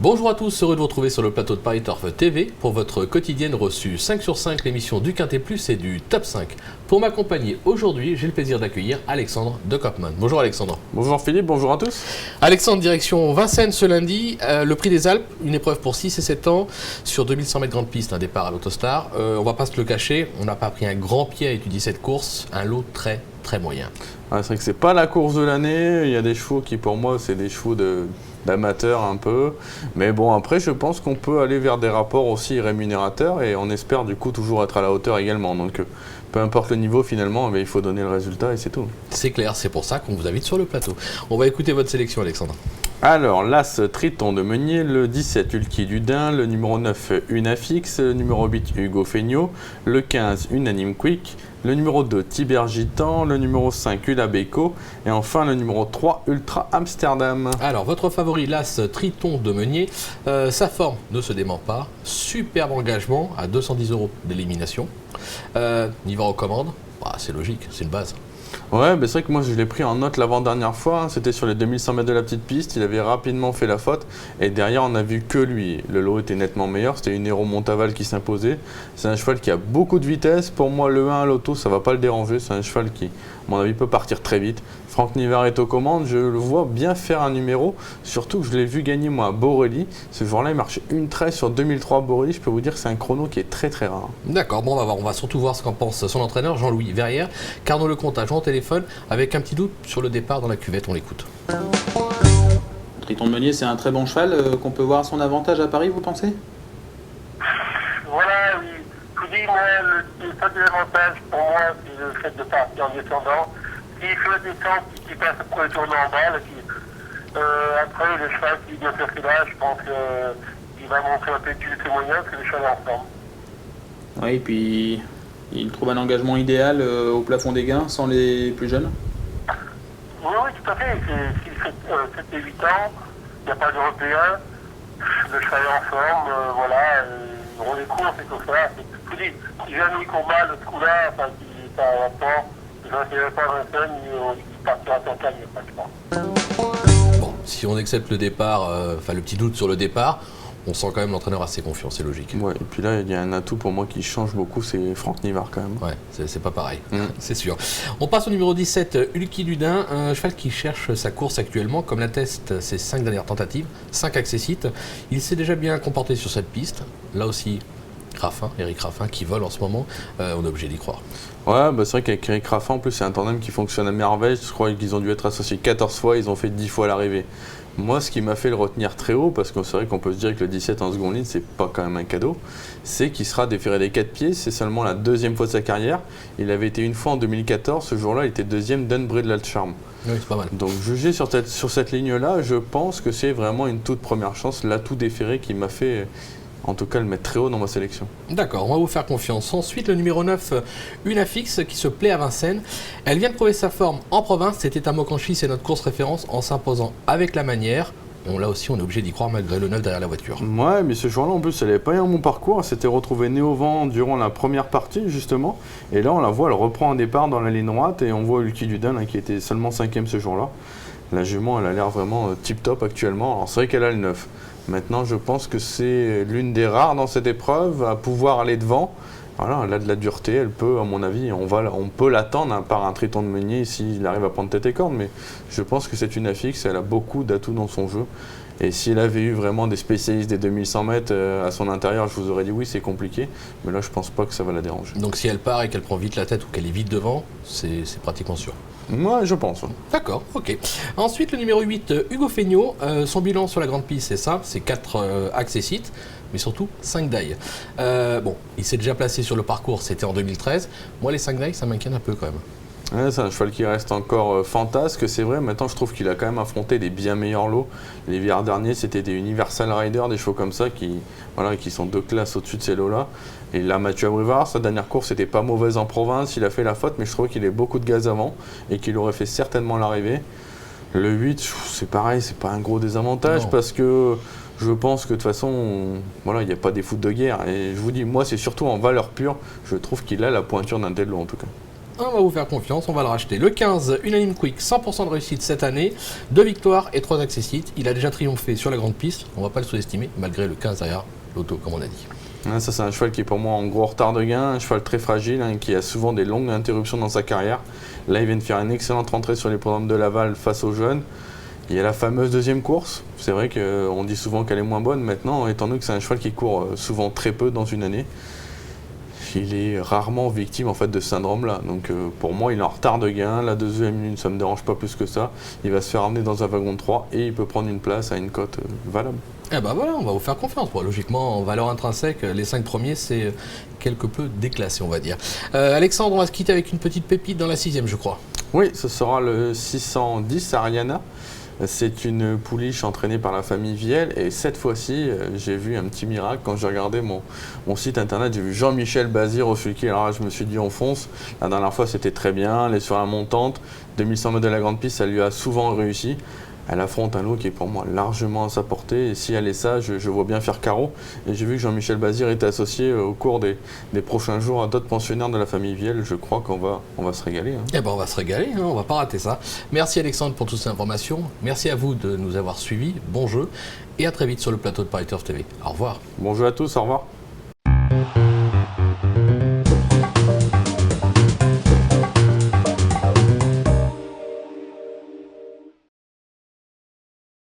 Bonjour à tous, heureux de vous retrouver sur le plateau de Paris Turf TV pour votre quotidienne reçue 5 sur 5, l'émission du Quintet Plus et du Top 5. Pour m'accompagner aujourd'hui, j'ai le plaisir d'accueillir Alexandre de Kopman. Bonjour Alexandre. Bonjour Philippe, bonjour à tous. Alexandre, direction Vincennes ce lundi, le Prix des Alpes, une épreuve pour 6 et 7 ans sur 2100 mètres grande piste, un départ à l'Autostar. On va pas se le cacher, on n'a pas pris un grand pied à étudier cette course, un lot très moyen. C'est vrai que c'est pas la course de l'année, il y a des chevaux qui pour moi c'est des chevaux d'amateurs un peu, mais bon après je pense qu'on peut aller vers des rapports aussi rémunérateurs et on espère du coup toujours être à la hauteur également, donc peu importe le niveau finalement, mais il faut donner le résultat et c'est tout. C'est clair, c'est pour ça qu'on vous invite sur le plateau. On va écouter votre sélection Alexandre. Alors, l'As Triton de Meunier, le 17 Ulki Ludin, le numéro 9 Unafix, le numéro 8 Hugo Fégnot, le 15 Unanime Quick, le numéro 2 Tiber Gitan, le numéro 5 Ulabeco et enfin le numéro 3 Ultra Amsterdam. Alors, votre favori, l'As Triton de Meunier, sa forme ne se dément pas, superbe engagement à 210 € d'élimination. Niveau recommande, c'est logique, c'est une base. Ouais, c'est vrai que moi je l'ai pris en note l'avant-dernière fois, c'était sur les 2100 mètres de la petite piste, il avait rapidement fait la faute et derrière on a vu que lui. Le lot était nettement meilleur, c'était une Héros Montaval qui s'imposait. C'est un cheval qui a beaucoup de vitesse, pour moi le 1 à l'auto ça va pas le déranger, c'est un cheval qui à mon avis peut partir très vite. Franck Nivard est aux commandes, je le vois bien faire un numéro, surtout que je l'ai vu gagner moi à Borelli. Ce jour-là il marchait une 13 sur 2003 Borelli, je peux vous dire que c'est un chrono qui est très rare. D'accord, bon on va voir, on va surtout voir ce qu'en pense son entraîneur Jean-Louis Verrière, car dans le compte à Jean téléphone avec un petit doute sur le départ dans la cuvette, on l'écoute. Triton de Meunier, c'est un très bon cheval qu'on peut voir à son avantage à Paris, vous pensez? Voilà, oui. Je vous dis, moi, le seul désavantage pour moi, c'est le fait de partir en descendant. S'il fait descendre, qui passe pour le tourner en balle, après, le cheval qui doit faire là, je pense qu'il va montrer un peu plus ses moyens que le cheval en forme. Oui, puis il trouve un engagement idéal au plafond des gains sans les plus jeunes. Oui, tout à fait. S'il fait 7 et 8 ans, il n'y a pas d'Européen, le cheval est en forme, voilà, il roule les courses et tout ça. Je vous dis, si jamais il combat de ce coup-là, enfin, qui est à temps, je ne dirais pas Vincennes, il partira à son calme, pratiquement. Bon, si on accepte le départ, le petit doute sur le départ, on sent quand même l'entraîneur assez confiant, c'est logique. Ouais, et puis là, il y a un atout pour moi qui change beaucoup, c'est Franck Nivard quand même. Ouais, c'est pas pareil, c'est sûr. On passe au numéro 17, Ulki Ludin, un cheval qui cherche sa course actuellement, comme l'attestent ses 5 dernières tentatives, 5 accessites. Il s'est déjà bien comporté sur cette piste, là aussi. Eric Raffin qui vole en ce moment, on est obligé d'y croire. Ouais, c'est vrai qu'avec Eric Raffin, en plus, c'est un tandem qui fonctionne à merveille. Je crois qu'ils ont dû être associés 14 fois, ils ont fait 10 fois l'arrivée. Moi, ce qui m'a fait le retenir très haut, parce que c'est vrai qu'on peut se dire que le 17 en seconde ligne, c'est pas quand même un cadeau, c'est qu'il sera déféré des 4 pieds. C'est seulement la deuxième fois de sa carrière. Il avait été une fois en 2014, ce jour-là, il était deuxième d'Unbreed Charm. Oui, c'est pas mal. Donc, jugé sur cette ligne-là, je pense que c'est vraiment une toute première chance, l'atout déféré qui m'a fait. En tout cas, le mettre très haut dans ma sélection. D'accord, on va vous faire confiance. Ensuite, le numéro 9, Unafix, qui se plaît à Vincennes. Elle vient de prouver sa forme en province. C'était à Mokanchi, c'est notre course référence, en s'imposant avec la manière. Là aussi, on est obligé d'y croire malgré le 9 derrière la voiture. Ouais, mais ce jour-là, en plus, elle n'avait pas eu un bon parcours. Elle s'était retrouvée nez au vent durant la première partie, justement. Et là, on la voit, elle reprend un départ dans la ligne droite. Et on voit Ulki Ludin, qui était seulement 5e ce jour-là. La jument, elle a l'air vraiment tip-top actuellement. Alors, c'est vrai qu'elle a le 9. Maintenant, je pense que c'est l'une des rares dans cette épreuve à pouvoir aller devant. Voilà, elle a de la dureté, elle peut, à mon avis, on peut l'attendre par un Triton de Meunier s'il arrive à prendre tête et corde, mais je pense que c'est une affixe, elle a beaucoup d'atouts dans son jeu. Et s'il avait eu vraiment des spécialistes des 2100 mètres à son intérieur, je vous aurais dit oui, c'est compliqué, mais là, je pense pas que ça va la déranger. Donc si elle part et qu'elle prend vite la tête ou qu'elle est vite devant, c'est pratiquement sûr. Moi, je pense. D'accord, ok. Ensuite, le numéro 8, Hugo Fégnot. Son bilan sur la grande piste, c'est simple, c'est 4 accessites, mais surtout 5 dailles. Il s'est déjà placé sur le parcours, c'était en 2013. Moi, les 5 dailles, ça m'inquiète un peu quand même. Ouais, c'est un cheval qui reste encore fantasque, c'est vrai. Maintenant, je trouve qu'il a quand même affronté des bien meilleurs lots. L'hiver dernier, c'était des Universal Rider, des chevaux comme ça qui sont 2 classes au-dessus de ces lots-là. Et là, Mathieu Abrivard, sa dernière course n'était pas mauvaise en province. Il a fait la faute, mais je trouve qu'il a beaucoup de gaz avant et qu'il aurait fait certainement l'arrivée. Le 8, c'est pareil, c'est pas un gros désavantage parce que je pense que de toute façon, il n'y a pas des foot de guerre. Et je vous dis, moi, c'est surtout en valeur pure, je trouve qu'il a la pointure d'un tel lot en tout cas. on va vous faire confiance, on va le racheter. Le 15, Unanime Quick, 100% de réussite cette année, 2 victoires et 3 accessites. Il a déjà triomphé sur la grande piste, on va pas le sous-estimer, malgré le 15 derrière l'auto, comme on a dit. Ça, c'est un cheval qui est pour moi en gros retard de gain, un cheval très fragile, qui a souvent des longues interruptions dans sa carrière. Là, il vient de faire une excellente rentrée sur les programmes de Laval face aux jeunes. Il y a la fameuse deuxième course. C'est vrai qu'on dit souvent qu'elle est moins bonne maintenant, étant donné que c'est un cheval qui court souvent très peu dans une année. Il est rarement victime en fait de ce syndrome-là. Donc pour moi, il est en retard de gain. La deuxième ligne, ça ne me dérange pas plus que ça. Il va se faire emmener dans un wagon de 3 et il peut prendre une place à une cote valable. Eh ben voilà, on va vous faire confiance. Bon, logiquement, en valeur intrinsèque, les 5 premiers, c'est quelque peu déclassé, on va dire. Alexandre, on va se quitter avec une petite pépite dans la 6e, je crois. Oui, ce sera le 610 Ariana. C'est une pouliche entraînée par la famille Viel et cette fois-ci, j'ai vu un petit miracle. Quand j'ai regardé mon site internet, j'ai vu Jean-Michel Bazir au sulky. Alors là, je me suis dit, on fonce. La dernière fois, c'était très bien. Elle est sur la montante. 2100 mètres de la grande piste, ça lui a souvent réussi. Elle affronte un lot qui est pour moi largement à sa portée. Et si elle est ça, je vois bien faire carreau. Et j'ai vu que Jean-Michel Bazir était associé au cours des prochains jours à d'autres pensionnaires de la famille Viel. Je crois qu'on va se régaler. Eh ben on va se régaler, on va pas rater ça. Merci Alexandre pour toutes ces informations. Merci à vous de nous avoir suivis. Bon jeu. Et à très vite sur le plateau de Paris Turf TV. Au revoir. Bon jeu à tous, au revoir.